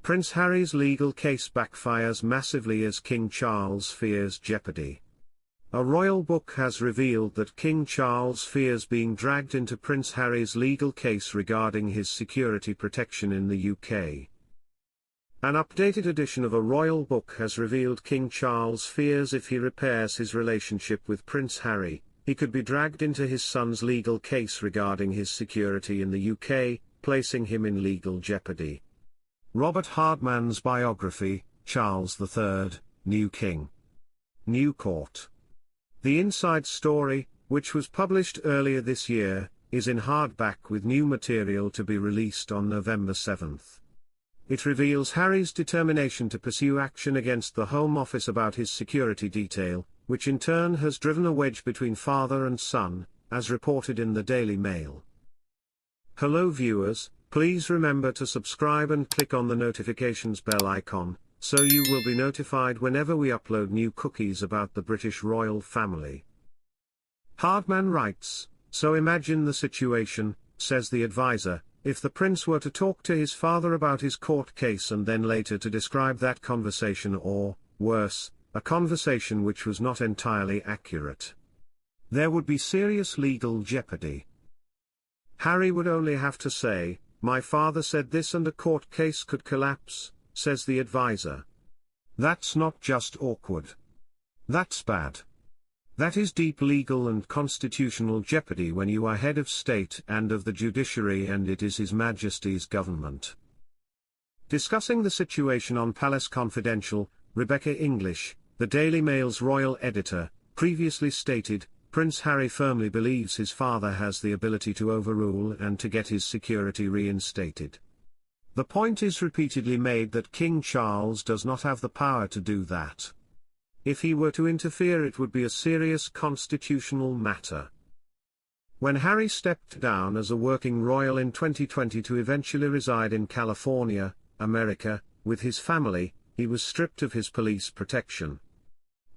Prince Harry's legal case backfires massively as King Charles fears jeopardy. A royal book has revealed that King Charles fears being dragged into Prince Harry's legal case regarding his security protection in the UK. An updated edition of a royal book has revealed King Charles fears if he repairs his relationship with Prince Harry, he could be dragged into his son's legal case regarding his security in the UK, placing him in legal jeopardy. Robert Hardman's biography, Charles III, New King. New Court. The inside story, which was published earlier this year, is in hardback with new material to be released on November 7. It reveals Harry's determination to pursue action against the Home Office about his security detail, which in turn has driven a wedge between father and son, as reported in the Daily Mail. Hello viewers, please remember to subscribe and click on the notifications bell icon, so you will be notified whenever we upload new cookies about the British royal family. Hardman writes, so imagine the situation, says the advisor, if the prince were to talk to his father about his court case and then later to describe that conversation or, worse, a conversation which was not entirely accurate. There would be serious legal jeopardy. Harry would only have to say, my father said this and a court case could collapse, says the advisor. That's not just awkward. That's bad. That is deep legal and constitutional jeopardy when you are head of state and of the judiciary and it is His Majesty's government. Discussing the situation on Palace Confidential, Rebecca English, the Daily Mail's royal editor, previously stated, Prince Harry firmly believes his father has the ability to overrule and to get his security reinstated. The point is repeatedly made that King Charles does not have the power to do that. If he were to interfere it would be a serious constitutional matter. When Harry stepped down as a working royal in 2020 to eventually reside in California, America, with his family, he was stripped of his police protection.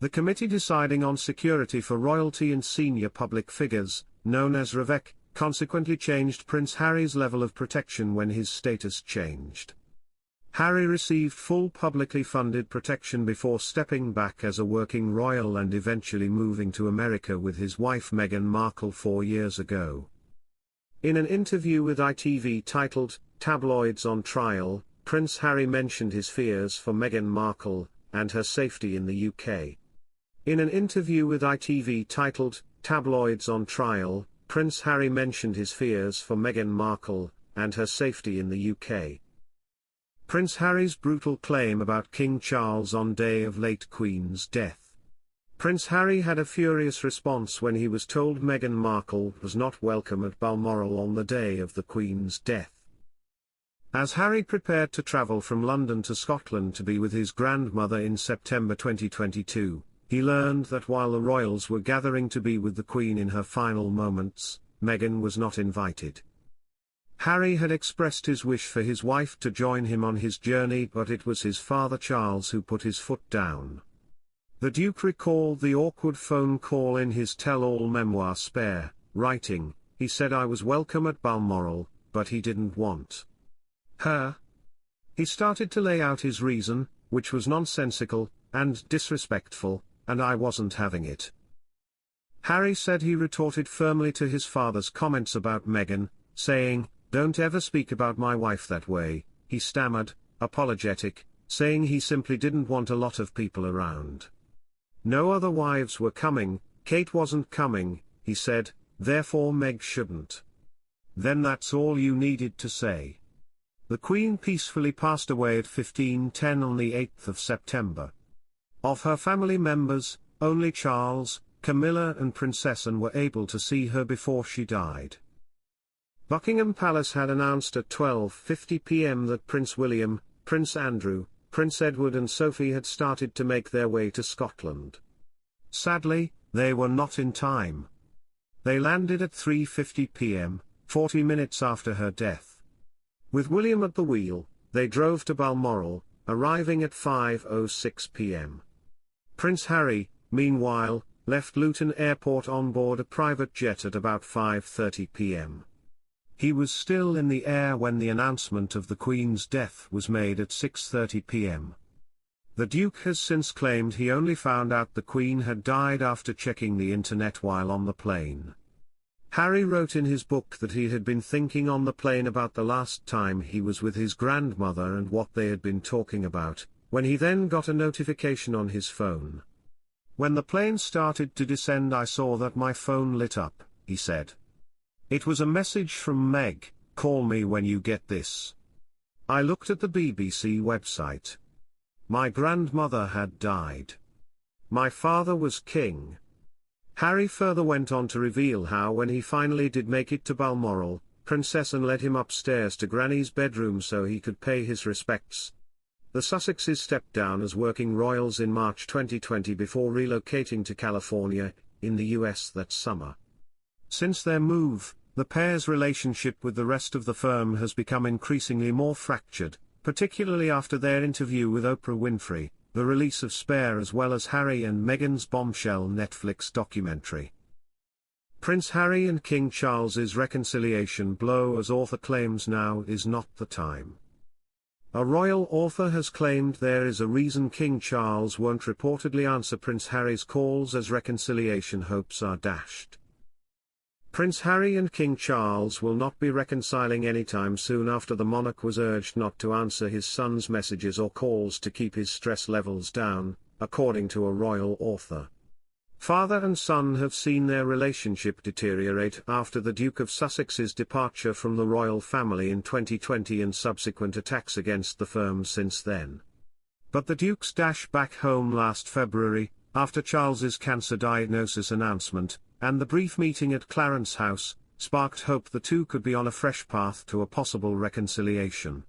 The committee deciding on security for royalty and senior public figures, known as REVEC, consequently changed Prince Harry's level of protection when his status changed. Harry received full publicly funded protection before stepping back as a working royal and eventually moving to America with his wife Meghan Markle 4 years ago. In an interview with ITV titled, Tabloids on Trial, Prince Harry mentioned his fears for Meghan Markle and her safety in the UK. In an interview with ITV titled, Tabloids on Trial, Prince Harry mentioned his fears for Meghan Markle and her safety in the UK. Prince Harry's brutal claim about King Charles on day of late Queen's death. Prince Harry had a furious response when he was told Meghan Markle was not welcome at Balmoral on the day of the Queen's death. As Harry prepared to travel from London to Scotland to be with his grandmother in September 2022, he learned that while the royals were gathering to be with the Queen in her final moments, Meghan was not invited. Harry had expressed his wish for his wife to join him on his journey, but it was his father Charles who put his foot down. The Duke recalled the awkward phone call in his tell-all memoir Spare, writing, he said I was welcome at Balmoral, but he didn't want her. He started to lay out his reason, which was nonsensical and disrespectful, and I wasn't having it. Harry said he retorted firmly to his father's comments about Meghan, saying, don't ever speak about my wife that way, he stammered, apologetic, saying he simply didn't want a lot of people around. No other wives were coming, Kate wasn't coming, he said, therefore Meg shouldn't. Then that's all you needed to say. The Queen peacefully passed away at 15:10 on the 8th of September. Of her family members, only Charles, Camilla and Princess Anne were able to see her before she died. Buckingham Palace had announced at 12:50 p.m. that Prince William, Prince Andrew, Prince Edward and Sophie had started to make their way to Scotland. Sadly, they were not in time. They landed at 3:50 p.m., 40 minutes after her death. With William at the wheel, they drove to Balmoral, arriving at 5:06 p.m. Prince Harry, meanwhile, left Luton Airport on board a private jet at about 5:30 p.m. He was still in the air when the announcement of the Queen's death was made at 6:30 p.m. The Duke has since claimed he only found out the Queen had died after checking the internet while on the plane. Harry wrote in his book that he had been thinking on the plane about the last time he was with his grandmother and what they had been talking about, when he then got a notification on his phone. "When the plane started to descend, I saw that my phone lit up," he said. "It was a message from Meg, 'Call me when you get this.' I looked at the BBC website. My grandmother had died. My father was king." Harry further went on to reveal how when he finally did make it to Balmoral, Princess Anne led him upstairs to Granny's bedroom so he could pay his respects. The Sussexes stepped down as working royals in March 2020 before relocating to California, in the US that summer. Since their move, the pair's relationship with the rest of the firm has become increasingly more fractured, particularly after their interview with Oprah Winfrey, the release of Spare as well as Harry and Meghan's bombshell Netflix documentary. Prince Harry and King Charles's reconciliation blow, as author claims now is not the time. A royal author has claimed there is a reason King Charles won't reportedly answer Prince Harry's calls as reconciliation hopes are dashed. Prince Harry and King Charles will not be reconciling anytime soon after the monarch was urged not to answer his son's messages or calls to keep his stress levels down, according to a royal author. Father and son have seen their relationship deteriorate after the Duke of Sussex's departure from the royal family in 2020 and subsequent attacks against the firm since then. But the Duke's dash back home last February, after Charles's cancer diagnosis announcement, and the brief meeting at Clarence House, sparked hope the two could be on a fresh path to a possible reconciliation.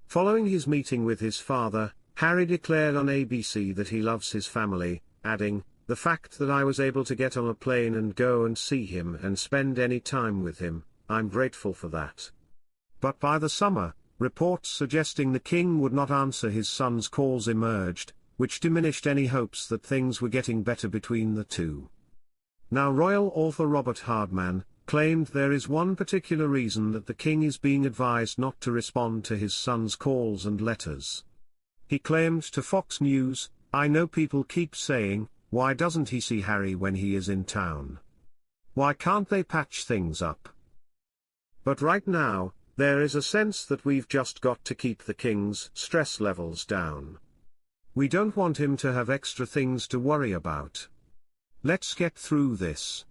Following his meeting with his father, Harry declared on ABC that he loves his family, adding, "The fact that I was able to get on a plane and go and see him and spend any time with him, I'm grateful for that." But by the summer, reports suggesting the king would not answer his son's calls emerged, which diminished any hopes that things were getting better between the two. Now royal author Robert Hardman claimed there is one particular reason that the king is being advised not to respond to his son's calls and letters. He claimed to Fox News, "I know people keep saying, why doesn't he see Harry when he is in town? Why can't they patch things up? But right now, there is a sense that we've just got to keep the king's stress levels down. We don't want him to have extra things to worry about. Let's get through this."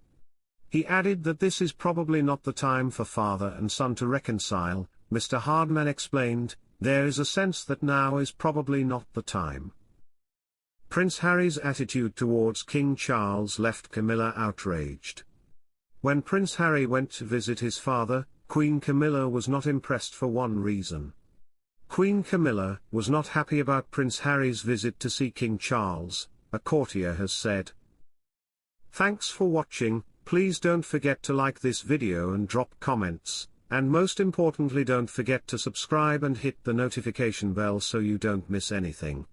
He added that this is probably not the time for father and son to reconcile. Mr. Hardman explained, "There is a sense that now is probably not the time." Prince Harry's attitude towards King Charles left Camilla outraged. When Prince Harry went to visit his father, Queen Camilla was not impressed for one reason. Queen Camilla was not happy about Prince Harry's visit to see King Charles, a courtier has said. Thanks for watching. Please don't forget to like this video and drop comments, and most importantly don't forget to subscribe and hit the notification bell so you don't miss anything.